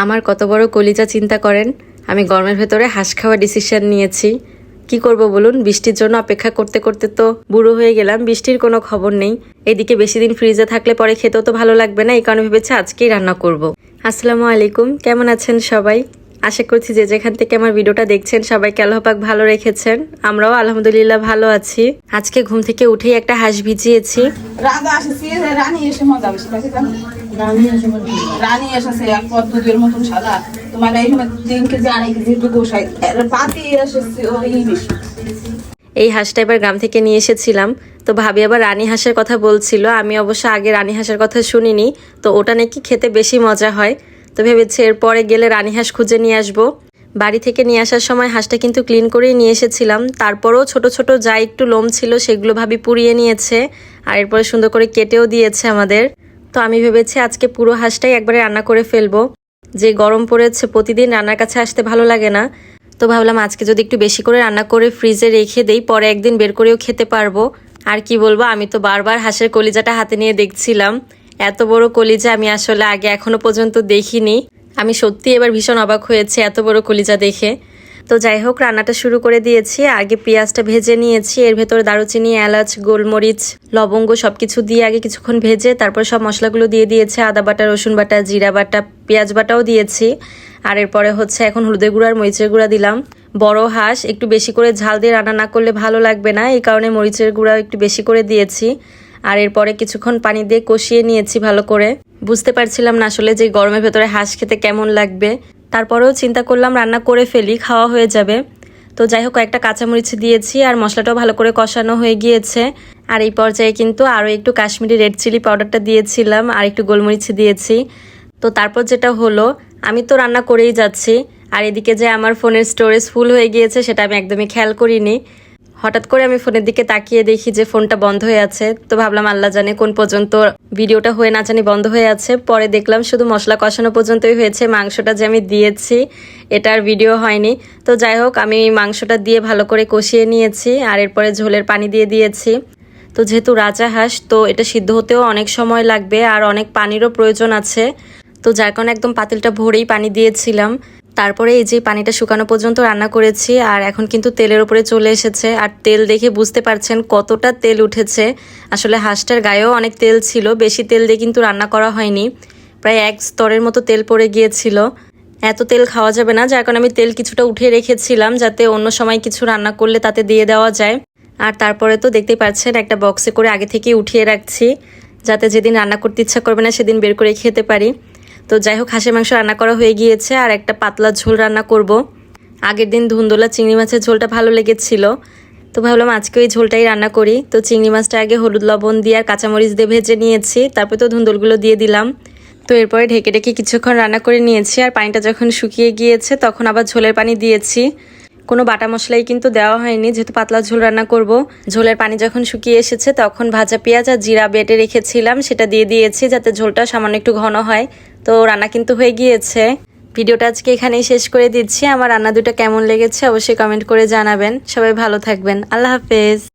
আমার কত বড় কলিজা চিন্তা করেন। আমি গরমের ভেতরে হাঁস খাওয়া ডিসিশন নিয়েছি। কি করব বলুন, বৃষ্টির জন্য অপেক্ষা করতে করতে তো বুড়ো হয়ে গেলাম, বৃষ্টির কোনো খবর নেই। এদিকে বেশি দিন ফ্রিজে থাকলে পরে খেতেও তো ভালো লাগবে না, এই কারণে ভেবেছি আজকেই রান্না করব। আসসালামু আলাইকুম, কেমন আছেন সবাই? আশা করছি যে যেখান থেকে আমার ভিডিওটা দেখছেন সবাইকে আল্লাহ পাক ভালো রেখেছেন। আমরাও আলহামদুলিল্লাহ ভালো আছি। আজকে ঘুম থেকে উঠেই একটা হাঁস ভিজিয়েছি। রানী এসেছে এক পদ্ধতির মতন সাদা, তোমার এইখানে 3 কেজি 2.5 কেজি একটু গোসাই পাতি এসেছে ওই বেশি। এই হাঁসটা এবার গ্রাম থেকে নিয়ে এসেছিলাম, তো ভাবি আবার রানী হাঁসের কথা বলছিল। আমি অবশ্য আগে রানী হাঁসের কথা শুনিনি, তো ওটা নাকি খেতে বেশি মজা হয়। তো ভেবেছি এরপরে গেলে রানী হাঁস খুঁজে নিয়ে আসবো। বাড়ি থেকে নিয়ে আসার সময় হাঁসটা কিন্তু ক্লিন করেই নিয়ে এসেছিলাম, তারপরেও ছোট ছোট যা একটু লোম ছিল সেগুলো ভাবি পুড়িয়ে নিয়েছে, আর এরপরে সুন্দর করে কেটেও দিয়েছে আমাদের। তো আমি ভেবেছি আজকে পুরো হাঁসটাই একবারে রান্না করে ফেলবো। যে গরম পড়েছে, প্রতিদিন রান্নার কাছে আসতে ভালো লাগে না, তো ভাবলাম আজকে যদি একটু বেশি করে রান্না করে ফ্রিজে রেখে দেই, পরে একদিন বের করেও খেতে পারবো। আর কি বলবো, আমি তো বারবার হাঁসের কলিজাটা হাতে নিয়ে দেখছিলাম। এত বড় কলিজা আমি আসলে আগে এখনো পর্যন্ত দেখিনি। আমি সত্যি এবার ভীষণ অবাক হয়েছি এত বড় কলিজা দেখে। তো যাই হোক, রান্নাটা শুরু করে দিয়েছি। আগে পেঁয়াজটা ভেজে নিয়েছি, এর ভেতরে দারুচিনি, এলাচ, গোলমরিচ, লবঙ্গ সবকিছু দিয়ে আগে কিছুক্ষণ ভেজে তারপর সব মশলাগুলো দিয়ে দিয়েছি। আদা বাটা, রসুন বাটা, জিরা বাটা, পেঁয়াজ বাটাও দিয়েছি। আর এরপরে হচ্ছে এখন হলুদের গুঁড়া আর মরিচের গুঁড়া দিলাম। বড় হাঁস একটু বেশি করে ঝাল দিয়ে রান্না না করলে ভালো লাগবে না, এই কারণে মরিচের গুঁড়া একটু বেশি করে দিয়েছি। আর এরপরে কিছুক্ষণ পানি দিয়ে কষিয়ে নিয়েছি ভালো করে। বুঝতে পারছিলাম না আসলে যে গরমের ভেতরে হাঁস খেতে কেমন লাগবে, তারপরেও চিন্তা করলাম রান্না করে ফেলি, খাওয়া হয়ে যাবে। তো যাই হোক, একটা কাঁচামরিচ দিয়েছি আর মশলাটাও ভালো করে কষানো হয়ে গিয়েছে। আর এই পর্যায়ে কিন্তু আরও একটু কাশ্মীরি রেড চিলি পাউডারটা দিয়েছিলাম, আর একটু গোলমরিচ দিয়েছি। তো তারপর যেটা হলো, আমি তো রান্না করেই যাচ্ছি, আর এদিকে যে আমার ফোনের স্টোরেজ ফুল হয়ে গিয়েছে সেটা আমি একদমই খেয়াল করিনি। হঠাৎ করে আমি ফোনের দিকে তাকিয়ে দেখি যে ফোনটা বন্ধ হয়ে আছে। তো ভাবলাম আল্লাহ জানে কোন পর্যন্ত ভিডিওটা হয়ে না জানি বন্ধ হয়ে আছে। পরে দেখলাম শুধু মশলা কষানো পর্যন্তই হয়েছে, মাংসটা যে আমি দিয়েছি এটার ভিডিও হয়নি। তো যাই হোক, আমি মাংসটা দিয়ে ভালো করে কষিয়ে নিয়েছি, আর এরপরে ঝোলের পানি দিয়ে দিয়েছি। তো যেহেতু রাজা হাঁস, তো এটা সিদ্ধ হতেও অনেক সময় লাগবে আর অনেক পানিরও প্রয়োজন আছে। তো যার কারণে একদম পাতিলটা ভরেই পানি দিয়েছিলাম। তারপরে এই যে পানিটা শুকানো পর্যন্ত রান্না করেছি, আর এখন কিন্তু তেলের উপরে চলে এসেছে। আর তেল দেখে বুঝতে পারছেন কতটা তেল উঠেছে। আসলে হাঁসটার গায়েও অনেক তেল ছিল, বেশি তেল দিয়ে কিন্তু রান্না করা হয়নি, প্রায় 1 স্তরের মতো তেল পড়ে গিয়েছিল। এত তেল খাওয়া যাবে না, যার কারণে আমি তেল কিছুটা উঠিয়ে রেখেছিলাম যাতে অন্য সময় কিছু রান্না করলে তাতে দিয়ে দেওয়া যায়। আর তারপরে তো দেখতেই পাচ্ছেন একটা বক্সে করে আগে থেকেই উঠিয়ে রাখছি, যাতে যেদিন রান্না করতে ইচ্ছা করবে না সেদিন বের করে খেতে পারি। তো যাই হোক, হাঁসের মাংস রান্না করা হয়ে গিয়েছে, আর একটা পাতলা ঝোল রান্না করব। আগের দিন ধুন্দুলা চিংড়ি মাছের ঝোলটা ভালো লেগেছিল, তো ভাবলাম আজকে ওই ঝোলটাই রান্না করি। তো চিংড়ি মাছটা আগে হলুদ লবণ দিয়ে আর কাঁচামরিচ দিয়ে ভেজে নিয়েছি, তারপর তো ধুন্দুলগুলো দিয়ে দিলাম। তো এরপরে ঢেকে ঢেকে কিছুক্ষণ রান্না করে নিয়েছি, আর পানিটা যখন শুকিয়ে গিয়েছে তখন আবার ঝোলের পানি দিয়েছি। কোনো বাটা মশলাই কিন্তু দেওয়া হয়নি, যেহেতু পাতলা ঝোল রান্না করব। ঝোলের পানি যখন শুকিয়ে এসেছে তখন ভাজা পেঁয়াজ আর জিরা বেটে রেখেছিলাম সেটা দিয়ে দিয়েছি, যাতে ঝোলটা সামান্য একটু ঘন হয়। তো রান্না কিন্তু হয়ে গিয়েছে। ভিডিওটা আজকে এখানেই শেষ করে দিচ্ছি। আমার রান্না দুটো কেমন লেগেছে অবশ্যই কমেন্ট করে জানাবেন। সবাই ভালো থাকবেন, আল্লাহ হাফেজ।